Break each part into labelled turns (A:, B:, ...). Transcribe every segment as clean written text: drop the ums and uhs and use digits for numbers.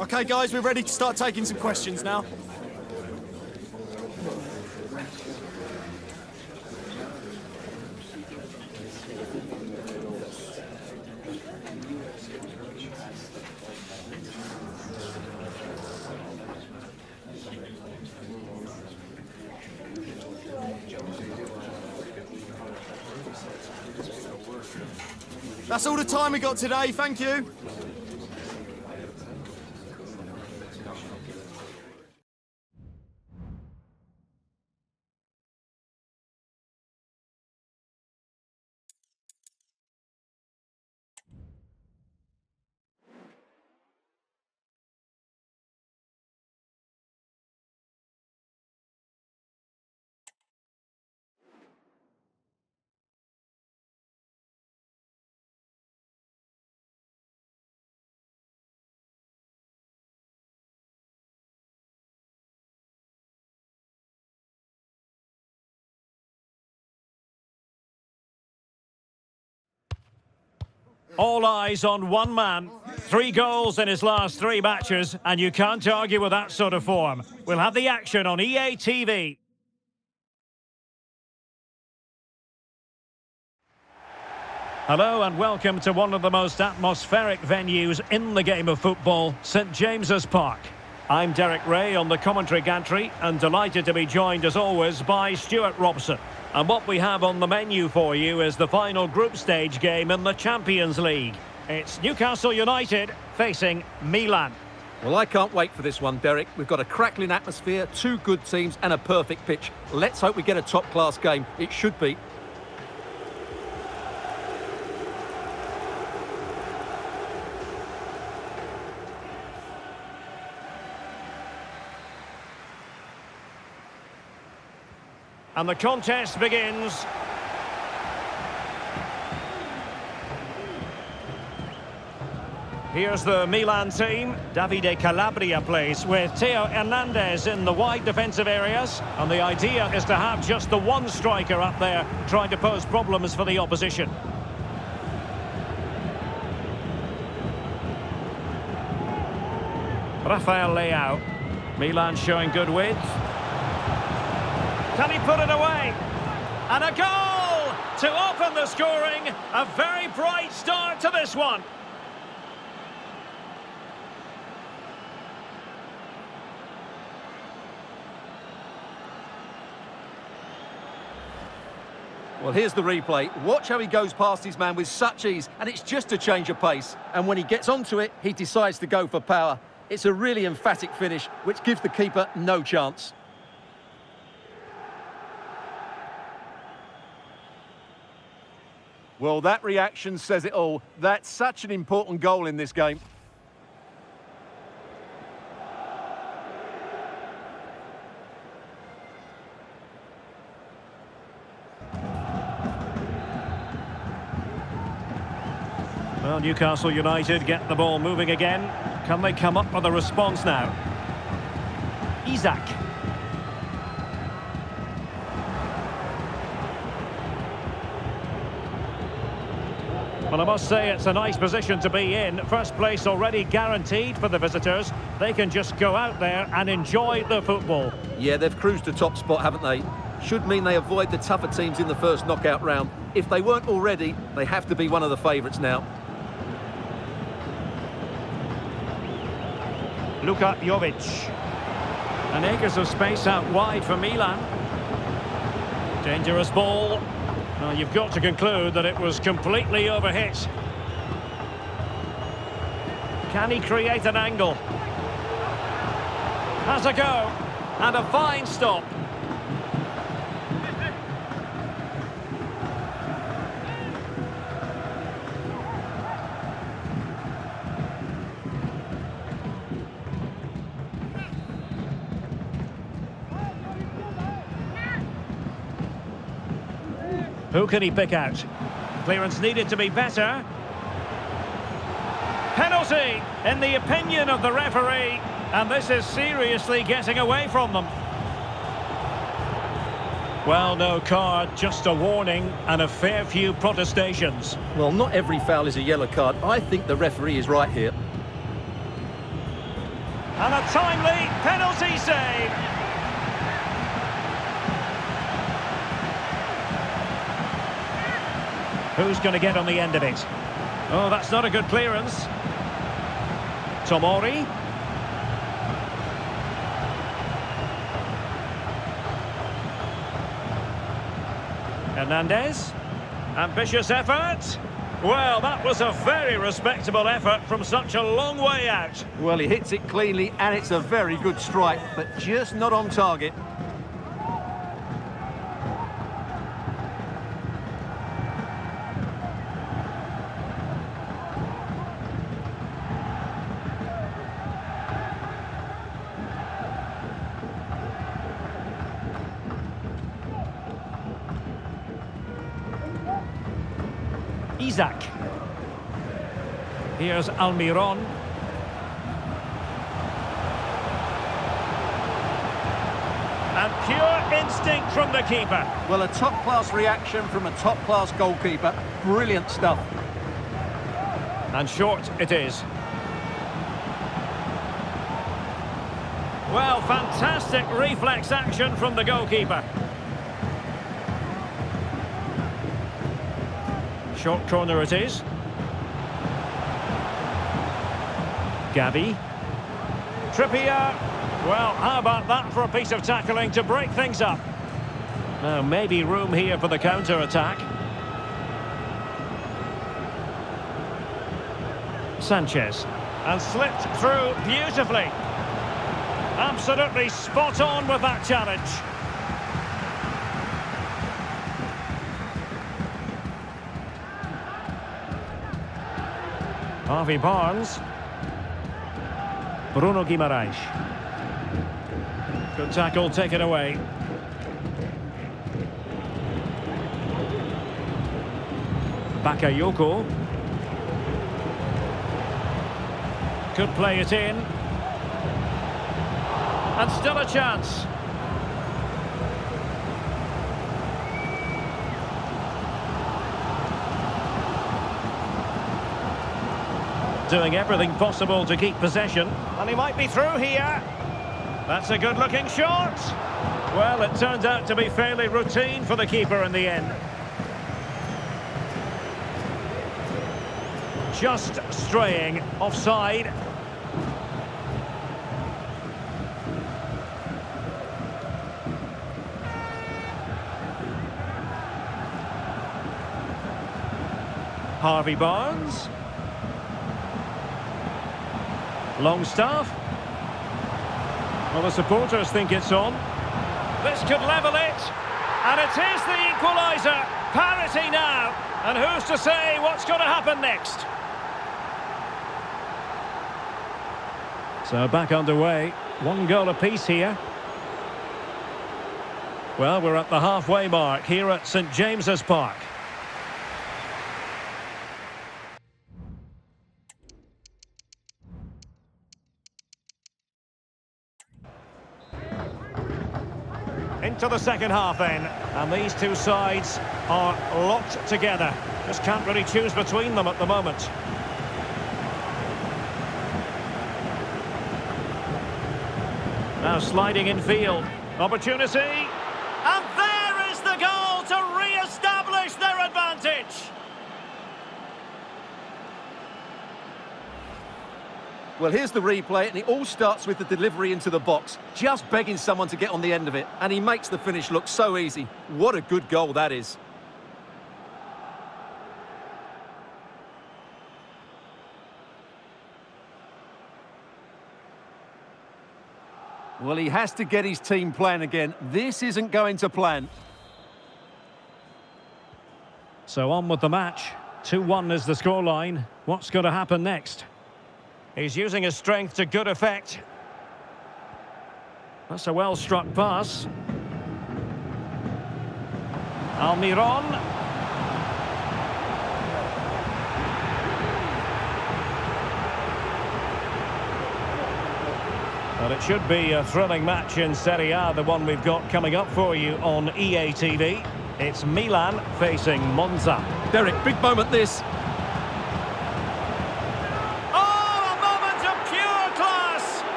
A: Okay, guys, we're ready to start taking some questions now. That's all the time we got today, thank you.
B: All eyes on one man. 3 goals in his last 3 matches, and you can't argue with that sort of form. We'll have the action on EA TV. Hello and welcome to one of the most atmospheric venues in the game of football, St James's Park. I'm Derek Ray on the commentary gantry and delighted to be joined as always by Stuart Robson. And what we have on the menu for you is the final group stage game in the Champions League. It's Newcastle United facing Milan.
C: Well, I can't wait for this one, Derek. We've got a crackling atmosphere, 2 good teams and a perfect pitch. Let's hope we get a top-class game. It should be.
B: And the contest begins. Here's the Milan team. Davide Calabria plays with Theo Hernandez in the wide defensive areas. And the idea is to have just the one striker up there trying to pose problems for the opposition. Rafael Leao. Milan showing good width. Can he put it away? And a goal to open the scoring. A very bright start to this one.
C: Well, here's the replay. Watch how he goes past his man with such ease, and it's just a change of pace. And when he gets onto it, he decides to go for power. It's a really emphatic finish, which gives the keeper no chance. Well, that reaction says it all. That's such an important goal in this game.
B: Well, Newcastle United get the ball moving again. Can they come up with a response now? Isaac. Well, I must say it's a nice position to be in. First place already guaranteed for the visitors. They can just go out there and enjoy the football.
C: Yeah, they've cruised to top spot, haven't they? Should mean they avoid the tougher teams in the first knockout round. If they weren't already, they have to be one of the favourites now.
B: Luka Jovic. And acres of space out wide for Milan. Dangerous ball. Well, you've got to conclude that it was completely overhit. Can he create an angle? Has a go. And a fine stop. Who can he pick out? Clearance needed to be better. Penalty, in the opinion of the referee. And this is seriously getting away from them. Well, no card, just a warning and a fair few protestations.
C: Well, not every foul is a yellow card. I think the referee is right here.
B: And a timely penalty save. Who's going to get on the end of it? Oh, that's not a good clearance. Tomori. Hernandez. Ambitious effort. Well, that was a very respectable effort from such a long way out.
C: Well, he hits it cleanly and it's a very good strike, but just not on target.
B: Isaac. Here's Almiron. And pure instinct from the keeper.
C: Well, a top-class reaction from a top-class goalkeeper. Brilliant stuff.
B: And short it is. Well, fantastic reflex action from the goalkeeper. Short corner it is. Gavi. Trippier. Well, how about that for a piece of tackling to break things up? Now, maybe room here for the counter-attack. Sanchez. And slipped through beautifully. Absolutely spot on with that challenge. Harvey Barnes. Bruno Guimaraes. Good tackle taken away. Bakayoko. Could play it in. And still a chance. Doing everything possible to keep possession. And he might be through here. That's a good-looking shot. Well, it turned out to be fairly routine for the keeper in the end. Just straying offside. Harvey Barnes. Longstaff. Well, the supporters think it's on. This could level it. And it is the equaliser. Parity now. And who's to say what's going to happen next? So back underway. 1 goal apiece here. Well, we're at the halfway mark here at St James's Park. Into the second half then, and these two sides are locked together. Just can't really choose between them at the moment. Now sliding in field. Opportunity. And there is the goal to re-establish their advantage.
C: Well, here's the replay, and it all starts with the delivery into the box. Just begging someone to get on the end of it, and he makes the finish look so easy. What a good goal that is. Well, he has to get his team playing again. This isn't going to plan.
B: So on with the match. 2-1 is the scoreline. What's going to happen next? He's using his strength to good effect. That's a well-struck pass. Almiron. Well, it should be a thrilling match in Serie A, the one we've got coming up for you on EA TV. It's Milan facing Monza.
C: Derek, big moment this.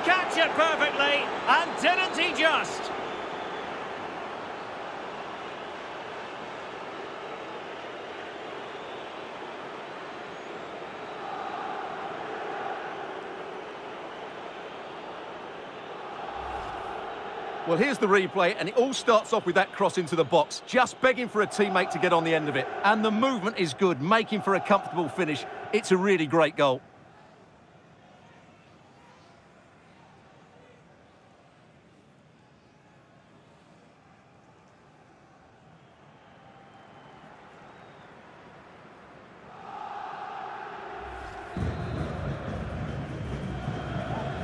B: catch it perfectly, and didn't he just?
C: Well, here's the replay, and it all starts off with that cross into the box, just begging for a teammate to get on the end of it. And the movement is good, making for a comfortable finish. It's a really great goal.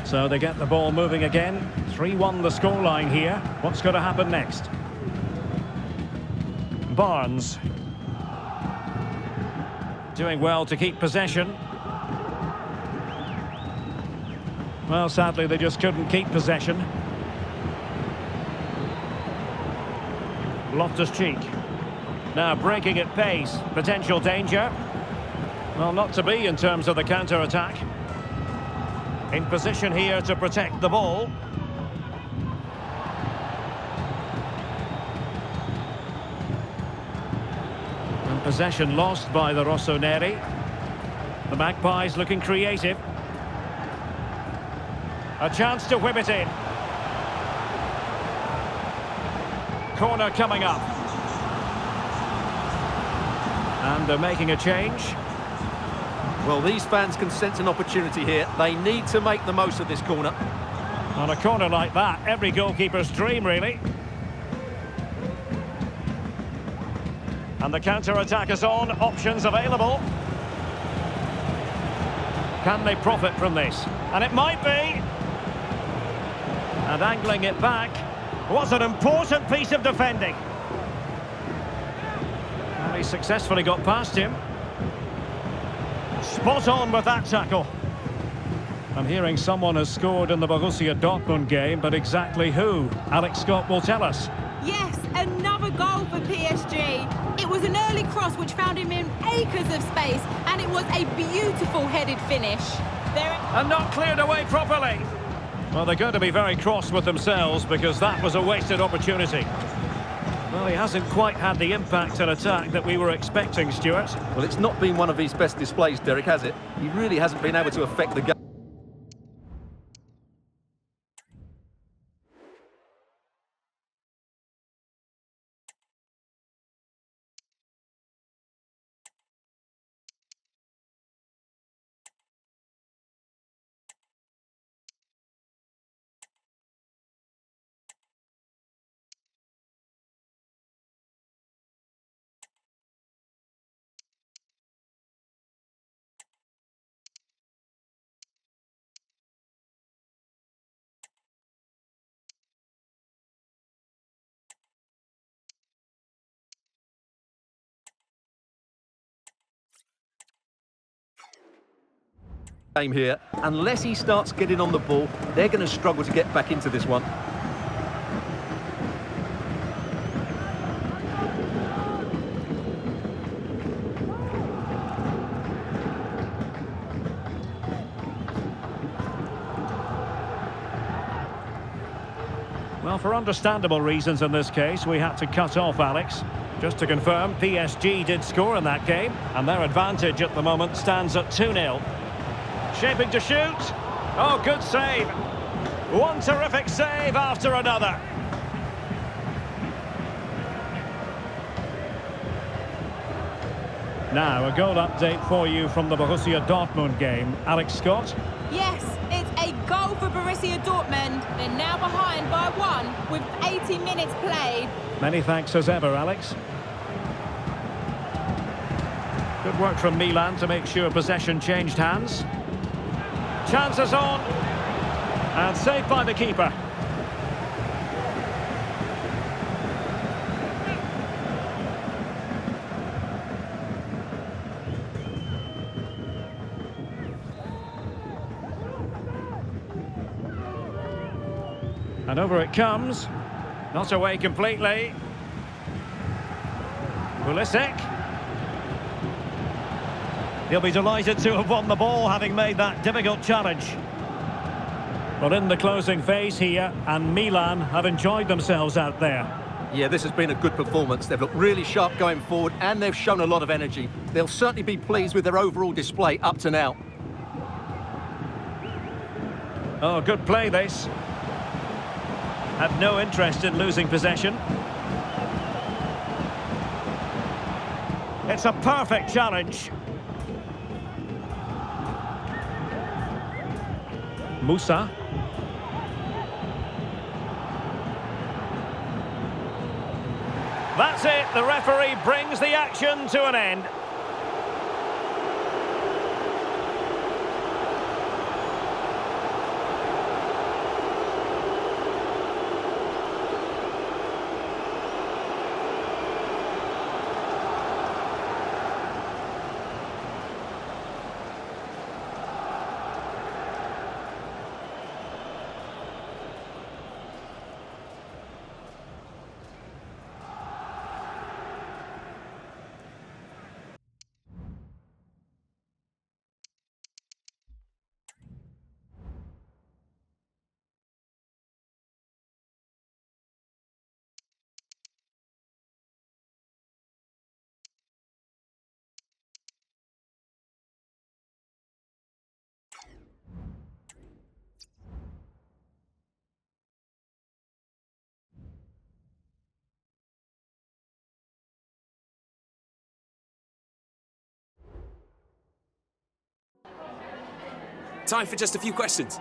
B: So they get the ball moving again. 3-1 the scoreline here. What's going to happen next? Barnes. Doing well to keep possession. Well, sadly, they just couldn't keep possession. Loftus-Cheek. Now breaking at pace. Potential danger. Well, not to be in terms of the counter-attack. In position here to protect the ball. And possession lost by the Rossoneri. The Magpies looking creative. A chance to whip it in. Corner coming up. And they're making a change.
C: Well, these fans can sense an opportunity here. They need to make the most of this corner.
B: On a corner like that, every goalkeeper's dream, really. And the counter-attack is on. Options available. Can they profit from this? And it might be. And angling it back was an important piece of defending. And he successfully got past him. Spot on with that tackle. I'm hearing someone has scored in the Borussia Dortmund game, but exactly who? Alex Scott will tell us.
D: Yes, another goal for PSG. It was an early cross which found him in acres of space, and it was a beautiful headed finish.
B: And not cleared away properly. Well, they're going to be very cross with themselves because that was a wasted opportunity. Well, he hasn't quite had the impact and attack that we were expecting, Stuart.
C: Well, it's not been one of his best displays, Derek, has it? He really hasn't been able to affect the game. Here, unless he starts getting on the ball, they're going to struggle to get back into this one.
B: Well, for understandable reasons in this case, we had to cut off Alex. Just to confirm, PSG did score in that game, and their advantage at the moment stands at 2-0. Shaping to shoot. Oh, good save. One terrific save after another. Now, a goal update for you from the Borussia Dortmund game. Alex Scott?
D: Yes, it's a goal for Borussia Dortmund. They're now behind by 1 with 80 minutes played.
B: Many thanks as ever, Alex. Good work from Milan to make sure possession changed hands. Chances on. And saved by the keeper. And over it comes. Not away completely. Pulisic. He'll be delighted to have won the ball, having made that difficult challenge. Well, in the closing phase here, and Milan have enjoyed themselves out there.
C: Yeah, this has been a good performance. They've looked really sharp going forward, and they've shown a lot of energy. They'll certainly be pleased with their overall display up to now.
B: Oh, good play this. Had no interest in losing possession. It's a perfect challenge. Musa. That's it. The referee brings the action to an end.
E: Time for just a few questions.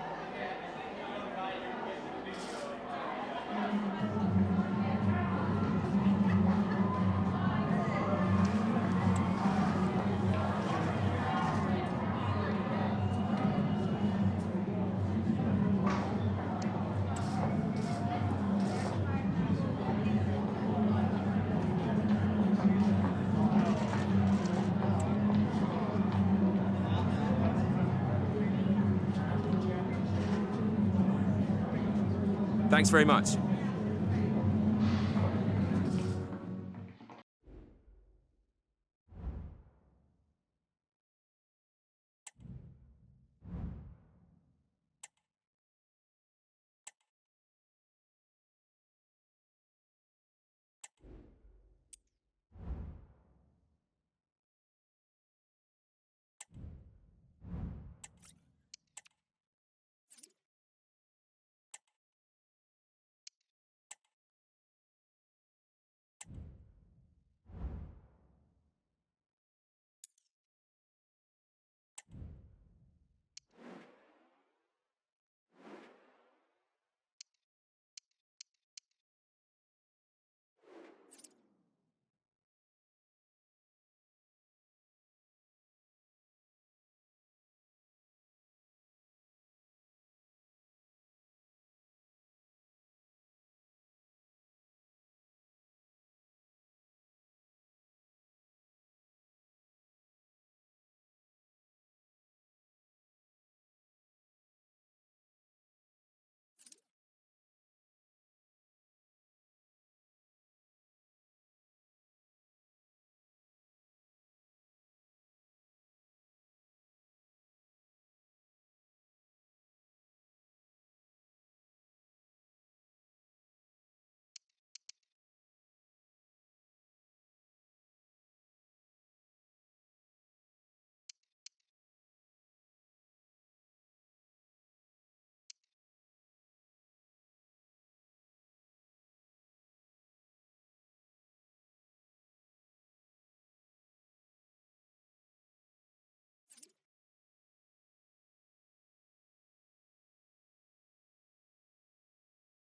E: Thanks very much.